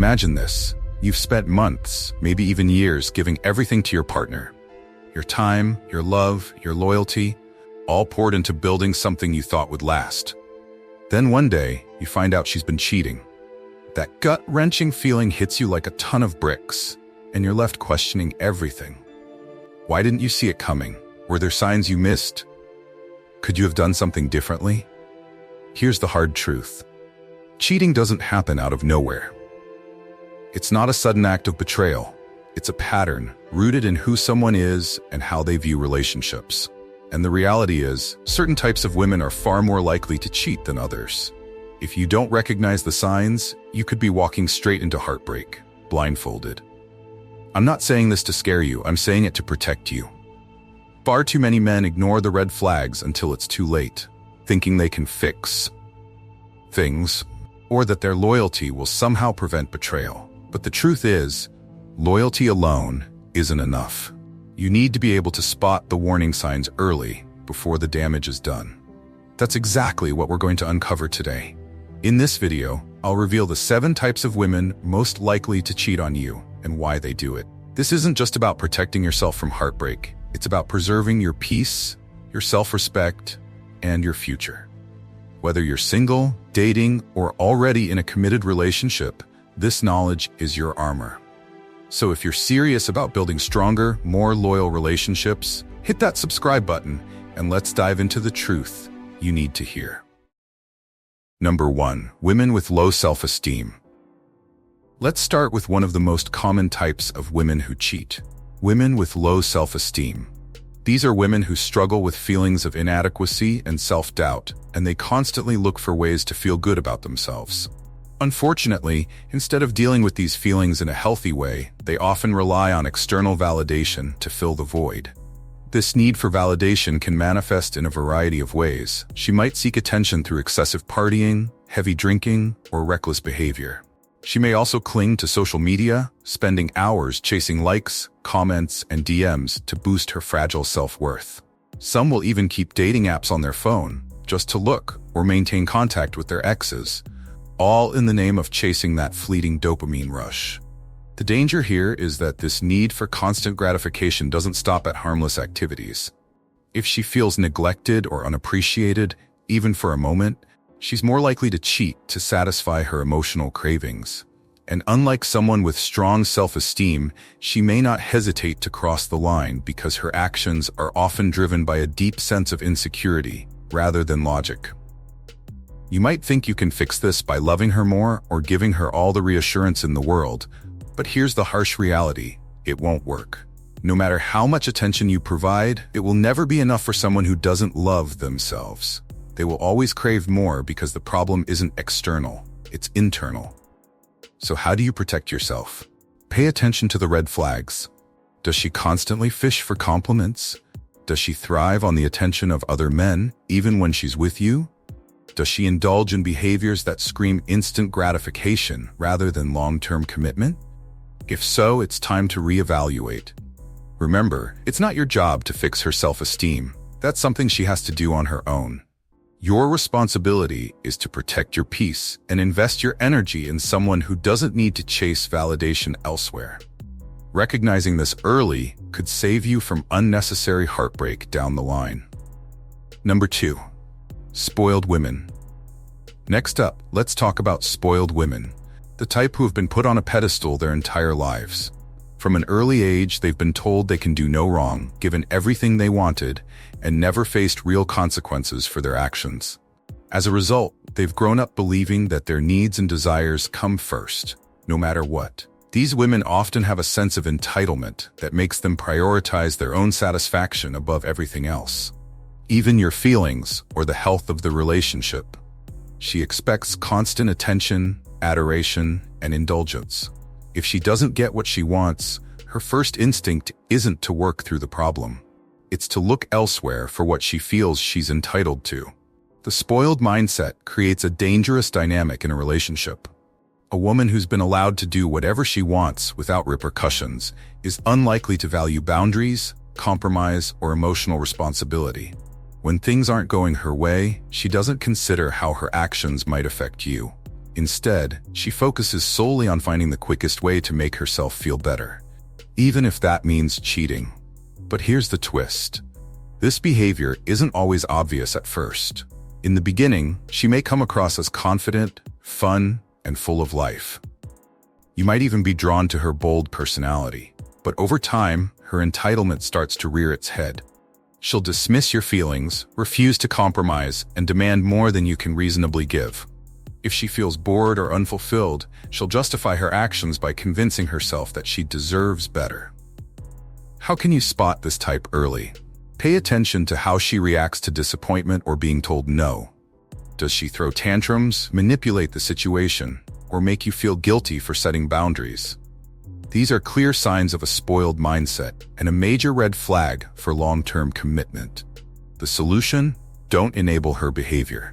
Imagine this. You've spent months, maybe even years, giving everything to your partner. Your time, your love, your loyalty, all poured into building something you thought would last. Then one day, you find out she's been cheating. That gut-wrenching feeling hits you like a ton of bricks, and you're left questioning everything. Why didn't you see it coming? Were there signs you missed? Could you have done something differently? Here's the hard truth. Cheating doesn't happen out of nowhere. It's not a sudden act of betrayal. It's a pattern rooted in who someone is and how they view relationships. And the reality is, certain types of women are far more likely to cheat than others. If you don't recognize the signs, you could be walking straight into heartbreak, blindfolded. I'm not saying this to scare you, I'm saying it to protect you. Far too many men ignore the red flags until it's too late, thinking they can fix things, or that their loyalty will somehow prevent betrayal. But the truth is, loyalty alone isn't enough. You need to be able to spot the warning signs early, before the damage is done. That's exactly what we're going to uncover today. In this video, I'll reveal the 7 types of women most likely to cheat on you and why they do it. This isn't just about protecting yourself from heartbreak. It's about preserving your peace, your self-respect, and your future. Whether you're single, dating, or already in a committed relationship, this knowledge is your armor. So if you're serious about building stronger, more loyal relationships, hit that subscribe button and let's dive into the truth you need to hear. Number 1. Women with low self-esteem. Let's start with one of the most common types of women who cheat. Women with low self-esteem. These are women who struggle with feelings of inadequacy and self-doubt, and they constantly look for ways to feel good about themselves. Unfortunately, instead of dealing with these feelings in a healthy way, they often rely on external validation to fill the void. This need for validation can manifest in a variety of ways. She might seek attention through excessive partying, heavy drinking, or reckless behavior. She may also cling to social media, spending hours chasing likes, comments, and DMs to boost her fragile self-worth. Some will even keep dating apps on their phone, just to look or maintain contact with their exes, all in the name of chasing that fleeting dopamine rush. The danger here is that this need for constant gratification doesn't stop at harmless activities. If she feels neglected or unappreciated, even for a moment, she's more likely to cheat to satisfy her emotional cravings. And unlike someone with strong self-esteem, she may not hesitate to cross the line because her actions are often driven by a deep sense of insecurity rather than logic. You might think you can fix this by loving her more or giving her all the reassurance in the world, but here's the harsh reality: it won't work. No matter how much attention you provide, it will never be enough for someone who doesn't love themselves. They will always crave more because the problem isn't external, it's internal. So how do you protect yourself? Pay attention to the red flags. Does she constantly fish for compliments? Does she thrive on the attention of other men, even when she's with you? Does she indulge in behaviors that scream instant gratification rather than long-term commitment? If so, it's time to reevaluate. Remember, it's not your job to fix her self-esteem. That's something she has to do on her own. Your responsibility is to protect your peace and invest your energy in someone who doesn't need to chase validation elsewhere. Recognizing this early could save you from unnecessary heartbreak down the line. Number 2. Spoiled women. Next up, let's talk about spoiled women, the type who have been put on a pedestal their entire lives. From an early age, they've been told they can do no wrong, given everything they wanted, and never faced real consequences for their actions. As a result, they've grown up believing that their needs and desires come first, no matter what. These women often have a sense of entitlement that makes them prioritize their own satisfaction above everything else, even your feelings or the health of the relationship. She expects constant attention, adoration, and indulgence. If she doesn't get what she wants, her first instinct isn't to work through the problem. It's to look elsewhere for what she feels she's entitled to. The spoiled mindset creates a dangerous dynamic in a relationship. A woman who's been allowed to do whatever she wants without repercussions is unlikely to value boundaries, compromise, or emotional responsibility. When things aren't going her way, she doesn't consider how her actions might affect you. Instead, she focuses solely on finding the quickest way to make herself feel better, even if that means cheating. But here's the twist. This behavior isn't always obvious at first. In the beginning, she may come across as confident, fun, and full of life. You might even be drawn to her bold personality. But over time, her entitlement starts to rear its head. She'll dismiss your feelings, refuse to compromise, and demand more than you can reasonably give. If she feels bored or unfulfilled, she'll justify her actions by convincing herself that she deserves better. How can you spot this type early? Pay attention to how she reacts to disappointment or being told no. Does she throw tantrums, manipulate the situation, or make you feel guilty for setting boundaries? These are clear signs of a spoiled mindset and a major red flag for long-term commitment. The solution? Don't enable her behavior.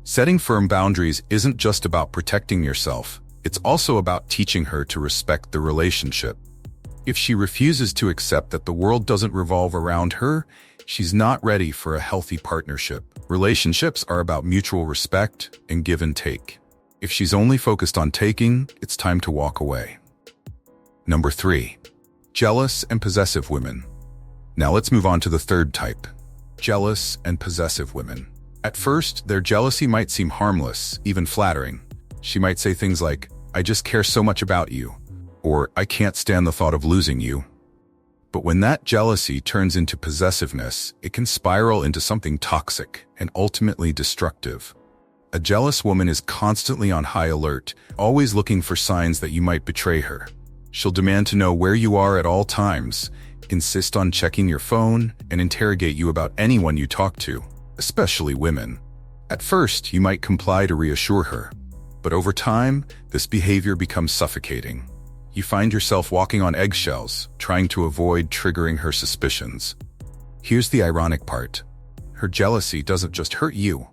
Setting firm boundaries isn't just about protecting yourself, it's also about teaching her to respect the relationship. If she refuses to accept that the world doesn't revolve around her, she's not ready for a healthy partnership. Relationships are about mutual respect and give and take. If she's only focused on taking, it's time to walk away. Number 3. Jealous and possessive women. Now let's move on to the third type. Jealous and possessive women. At first, their jealousy might seem harmless, even flattering. She might say things like, "I just care so much about you," or "I can't stand the thought of losing you." But when that jealousy turns into possessiveness, it can spiral into something toxic and ultimately destructive. A jealous woman is constantly on high alert, always looking for signs that you might betray her. She'll demand to know where you are at all times, insist on checking your phone, and interrogate you about anyone you talk to, especially women. At first, you might comply to reassure her, but over time, this behavior becomes suffocating. You find yourself walking on eggshells, trying to avoid triggering her suspicions. Here's the ironic part. Her jealousy doesn't just hurt you,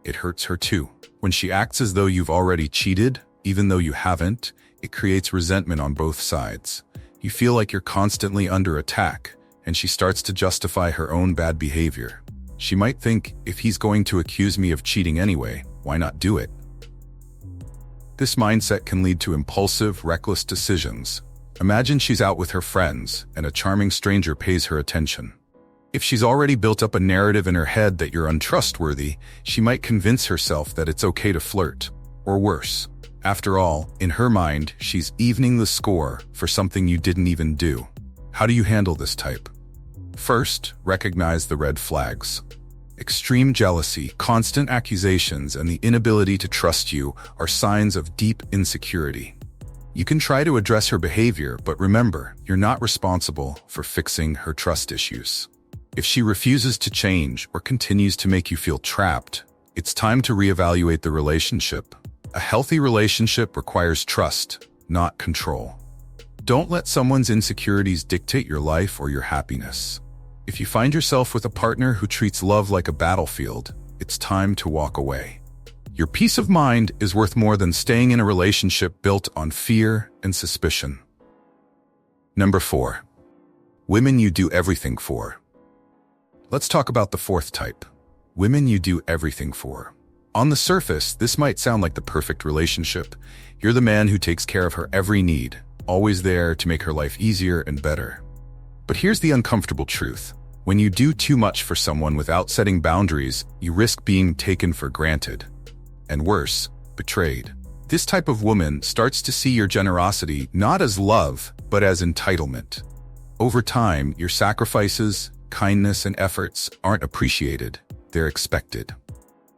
it hurts her too. When she acts as though you've already cheated, even though you haven't, it creates resentment on both sides. You feel like you're constantly under attack, and she starts to justify her own bad behavior. She might think, if he's going to accuse me of cheating anyway, why not do it? This mindset can lead to impulsive, reckless decisions. Imagine she's out with her friends, and a charming stranger pays her attention. If she's already built up a narrative in her head that you're untrustworthy, she might convince herself that it's okay to flirt, or worse. After all, in her mind, she's evening the score for something you didn't even do. How do you handle this type? First, recognize the red flags. Extreme jealousy, constant accusations, and the inability to trust you are signs of deep insecurity. You can try to address her behavior, but remember, you're not responsible for fixing her trust issues. If she refuses to change or continues to make you feel trapped, it's time to reevaluate the relationship. A healthy relationship requires trust, not control. Don't let someone's insecurities dictate your life or your happiness. If you find yourself with a partner who treats love like a battlefield, it's time to walk away. Your peace of mind is worth more than staying in a relationship built on fear and suspicion. Number 4. Women you do everything for. Let's talk about the fourth type. Women you do everything for. On the surface, this might sound like the perfect relationship. You're the man who takes care of her every need, always there to make her life easier and better. But here's the uncomfortable truth. When you do too much for someone without setting boundaries, you risk being taken for granted. And worse, betrayed. This type of woman starts to see your generosity not as love, but as entitlement. Over time, your sacrifices, kindness, and efforts aren't appreciated, they're expected.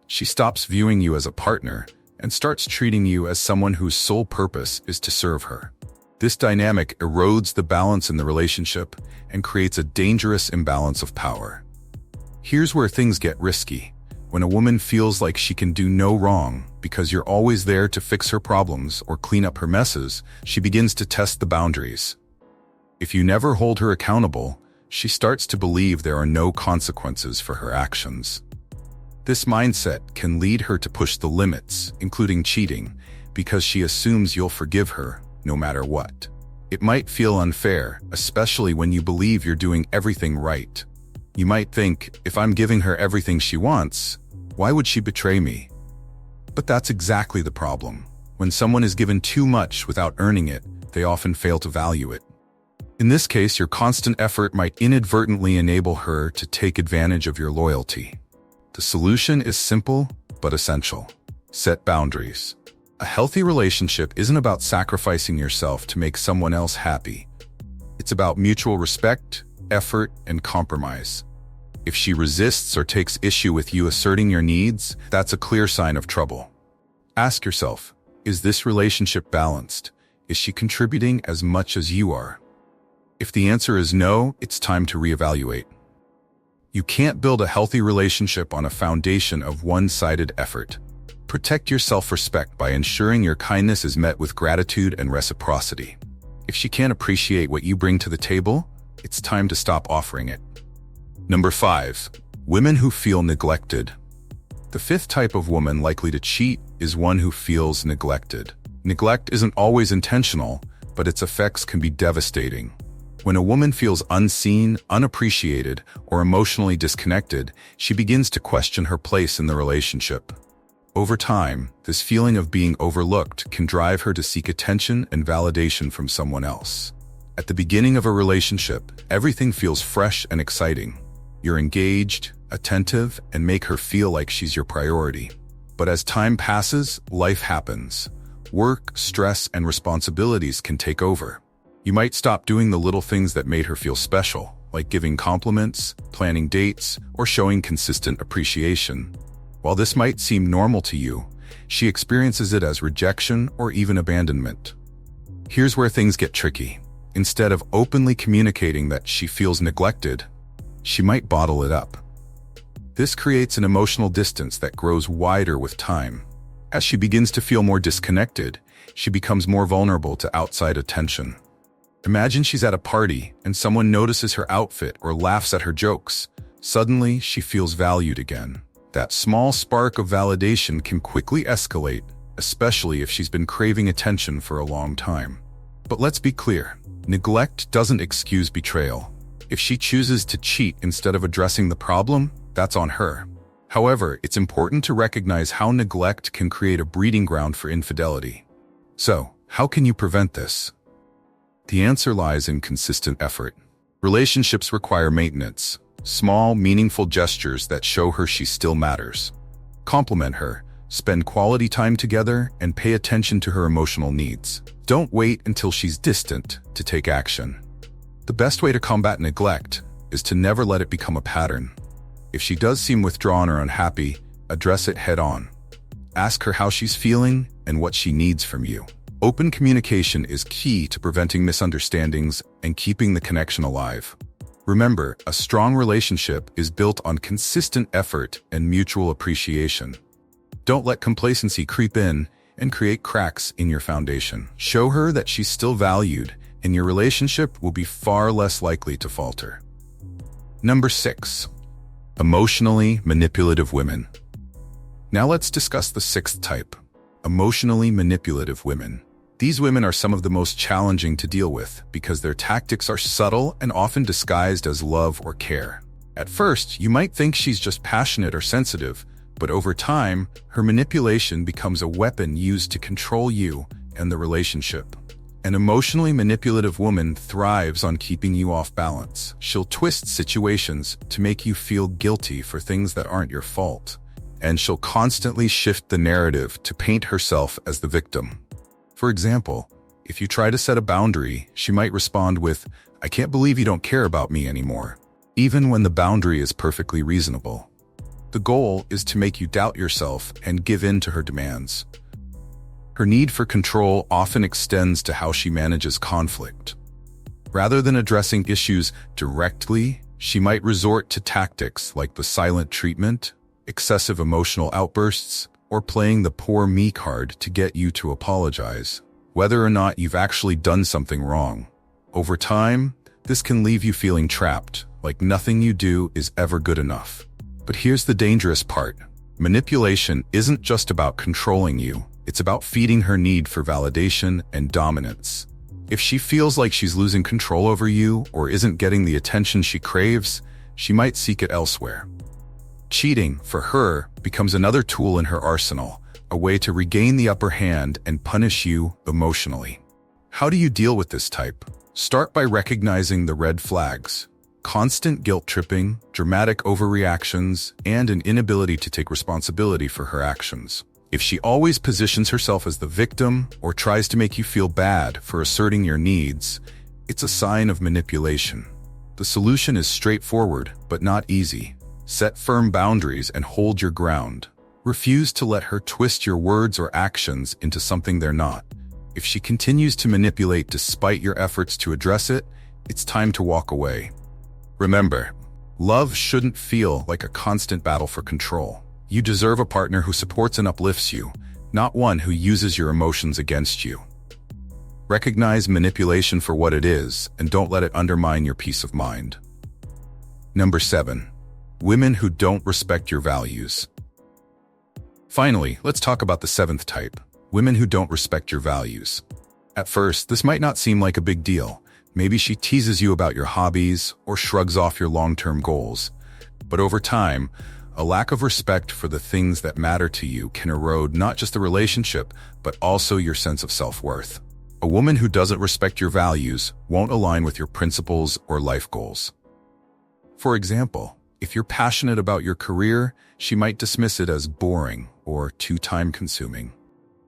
She stops viewing you as a partner and starts treating you as someone whose sole purpose is to serve her. This dynamic erodes the balance in the relationship and creates a dangerous imbalance of power. Here's where things get risky. When a woman feels like she can do no wrong because you're always there to fix her problems or clean up her messes, she begins to test the boundaries. If you never hold her accountable, she starts to believe there are no consequences for her actions. This mindset can lead her to push the limits, including cheating, because she assumes you'll forgive her no matter what. It might feel unfair, especially when you believe you're doing everything right. You might think, if I'm giving her everything she wants, why would she betray me? But that's exactly the problem. When someone is given too much without earning it, they often fail to value it. In this case, your constant effort might inadvertently enable her to take advantage of your loyalty. The solution is simple but essential. Set boundaries. A healthy relationship isn't about sacrificing yourself to make someone else happy. It's about mutual respect, effort, and compromise. If she resists or takes issue with you asserting your needs, that's a clear sign of trouble. Ask yourself, is this relationship balanced? Is she contributing as much as you are? If the answer is no, it's time to reevaluate. You can't build a healthy relationship on a foundation of one-sided effort. Protect your self-respect by ensuring your kindness is met with gratitude and reciprocity. If she can't appreciate what you bring to the table, it's time to stop offering it. Number 5. Women who feel neglected. The fifth type of woman likely to cheat is one who feels neglected. Neglect isn't always intentional, but its effects can be devastating. When a woman feels unseen, unappreciated, or emotionally disconnected, she begins to question her place in the relationship. Over time, this feeling of being overlooked can drive her to seek attention and validation from someone else. At the beginning of a relationship, everything feels fresh and exciting. You're engaged, attentive, and make her feel like she's your priority. But as time passes, life happens. Work, stress, and responsibilities can take over. You might stop doing the little things that made her feel special, like giving compliments, planning dates, or showing consistent appreciation. While this might seem normal to you, she experiences it as rejection or even abandonment. Here's where things get tricky. Instead of openly communicating that she feels neglected, she might bottle it up. This creates an emotional distance that grows wider with time. As she begins to feel more disconnected, she becomes more vulnerable to outside attention. Imagine she's at a party and someone notices her outfit or laughs at her jokes. Suddenly, she feels valued again. That small spark of validation can quickly escalate, especially if she's been craving attention for a long time. But let's be clear, neglect doesn't excuse betrayal. If she chooses to cheat instead of addressing the problem, that's on her. However, it's important to recognize how neglect can create a breeding ground for infidelity. So, how can you prevent this? The answer lies in consistent effort. Relationships require maintenance, small, meaningful gestures that show her she still matters. Compliment her, spend quality time together, and pay attention to her emotional needs. Don't wait until she's distant to take action. The best way to combat neglect is to never let it become a pattern. If she does seem withdrawn or unhappy, address it head-on. Ask her how she's feeling and what she needs from you. Open communication is key to preventing misunderstandings and keeping the connection alive. Remember, a strong relationship is built on consistent effort and mutual appreciation. Don't let complacency creep in and create cracks in your foundation. Show her that she's still valued, and your relationship will be far less likely to falter. Number 6. Emotionally manipulative women. Now let's discuss the sixth type, emotionally manipulative women. These women are some of the most challenging to deal with because their tactics are subtle and often disguised as love or care. At first, you might think she's just passionate or sensitive, but over time, her manipulation becomes a weapon used to control you and the relationship. An emotionally manipulative woman thrives on keeping you off balance. She'll twist situations to make you feel guilty for things that aren't your fault, and she'll constantly shift the narrative to paint herself as the victim. For example, if you try to set a boundary, she might respond with, "I can't believe you don't care about me anymore," even when the boundary is perfectly reasonable. The goal is to make you doubt yourself and give in to her demands. Her need for control often extends to how she manages conflict. Rather than addressing issues directly, she might resort to tactics like the silent treatment, excessive emotional outbursts, or playing the poor me card to get you to apologize, whether or not you've actually done something wrong. Over time, this can leave you feeling trapped, like nothing you do is ever good enough. But here's the dangerous part. Manipulation isn't just about controlling you. It's about feeding her need for validation and dominance. If she feels like she's losing control over you or isn't getting the attention she craves, she might seek it elsewhere. Cheating, for her, becomes another tool in her arsenal, a way to regain the upper hand and punish you emotionally. How do you deal with this type? Start by recognizing the red flags: constant guilt tripping, dramatic overreactions, and an inability to take responsibility for her actions. If she always positions herself as the victim or tries to make you feel bad for asserting your needs, it's a sign of manipulation. The solution is straightforward, but not easy. Set firm boundaries and hold your ground. Refuse to let her twist your words or actions into something they're not. If she continues to manipulate despite your efforts to address it, it's time to walk away. Remember, love shouldn't feel like a constant battle for control. You deserve a partner who supports and uplifts you, not one who uses your emotions against you. Recognize manipulation for what it is, and don't let it undermine your peace of mind. Number 7. Women who don't respect your values. Finally, let's talk about the 7th type: women who don't respect your values. At first, this might not seem like a big deal. Maybe she teases you about your hobbies or shrugs off your long-term goals. But over time, a lack of respect for the things that matter to you can erode not just the relationship, but also your sense of self-worth. A woman who doesn't respect your values won't align with your principles or life goals. For example, if you're passionate about your career, she might dismiss it as boring or too time-consuming.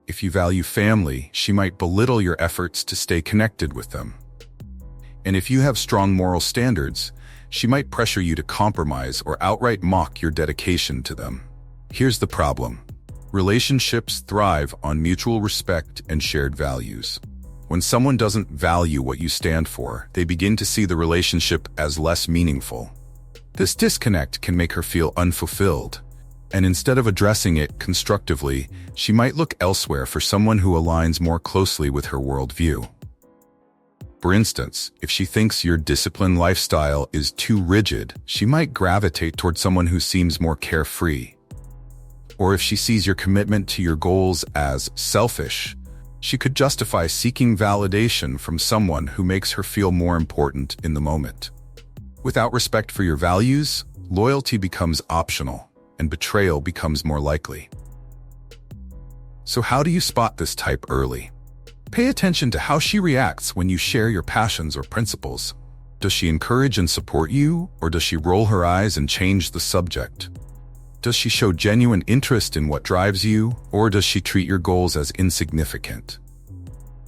If you value family, she might belittle your efforts to stay connected with them. And if you have strong moral standards, she might pressure you to compromise or outright mock your dedication to them. Here's the problem: relationships thrive on mutual respect and shared values. When someone doesn't value what you stand for, they begin to see the relationship as less meaningful. This disconnect can make her feel unfulfilled, and instead of addressing it constructively, she might look elsewhere for someone who aligns more closely with her worldview. For instance, if she thinks your disciplined lifestyle is too rigid, she might gravitate toward someone who seems more carefree. Or if she sees your commitment to your goals as selfish, she could justify seeking validation from someone who makes her feel more important in the moment. Without respect for your values, loyalty becomes optional, and betrayal becomes more likely. So how do you spot this type early? Pay attention to how she reacts when you share your passions or principles. Does she encourage and support you, or does she roll her eyes and change the subject? Does she show genuine interest in what drives you, or does she treat your goals as insignificant?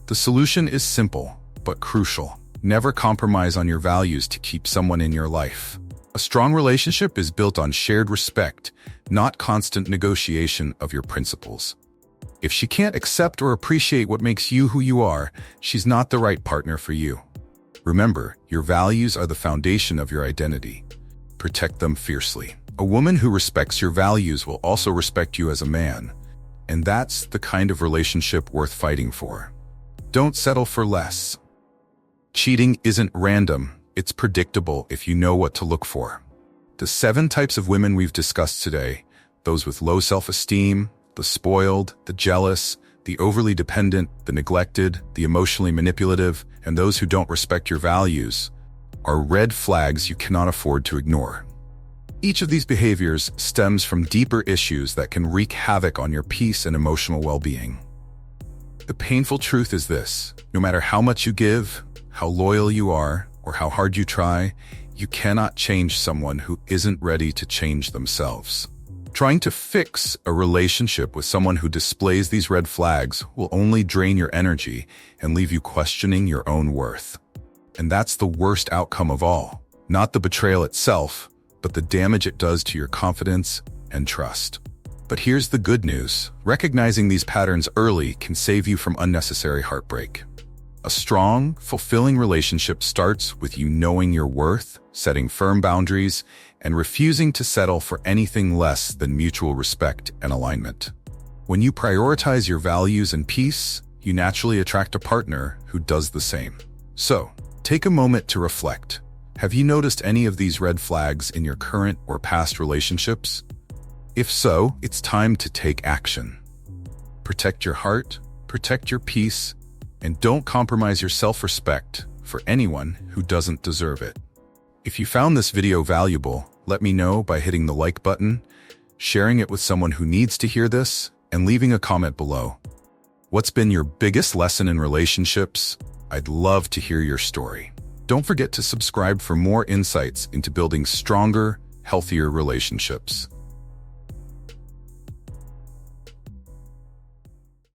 The solution is simple, but crucial. Never compromise on your values to keep someone in your life. A strong relationship is built on shared respect, not constant negotiation of your principles. If she can't accept or appreciate what makes you who you are, she's not the right partner for you. Remember, your values are the foundation of your identity. Protect them fiercely. A woman who respects your values will also respect you as a man, and that's the kind of relationship worth fighting for. Don't settle for less. Cheating isn't random, it's predictable if you know what to look for. The 7 types of women we've discussed today, those with low self-esteem, the spoiled, the jealous, the overly dependent, the neglected, the emotionally manipulative, and those who don't respect your values, are red flags you cannot afford to ignore. Each of these behaviors stems from deeper issues that can wreak havoc on your peace and emotional well-being. The painful truth is this: no matter how much you give, how loyal you are, or how hard you try, you cannot change someone who isn't ready to change themselves. Trying to fix a relationship with someone who displays these red flags will only drain your energy and leave you questioning your own worth. And that's the worst outcome of all. Not the betrayal itself, but the damage it does to your confidence and trust. But here's the good news. Recognizing these patterns early can save you from unnecessary heartbreak. A strong, fulfilling relationship starts with you knowing your worth, setting firm boundaries, and refusing to settle for anything less than mutual respect and alignment. When you prioritize your values and peace, you naturally attract a partner who does the same. So, take a moment to reflect. Have you noticed any of these red flags in your current or past relationships? If so, it's time to take action. Protect your heart, protect your peace, and don't compromise your self-respect for anyone who doesn't deserve it. If you found this video valuable, let me know by hitting the like button, sharing it with someone who needs to hear this, and leaving a comment below. What's been your biggest lesson in relationships? I'd love to hear your story. Don't forget to subscribe for more insights into building stronger, healthier relationships.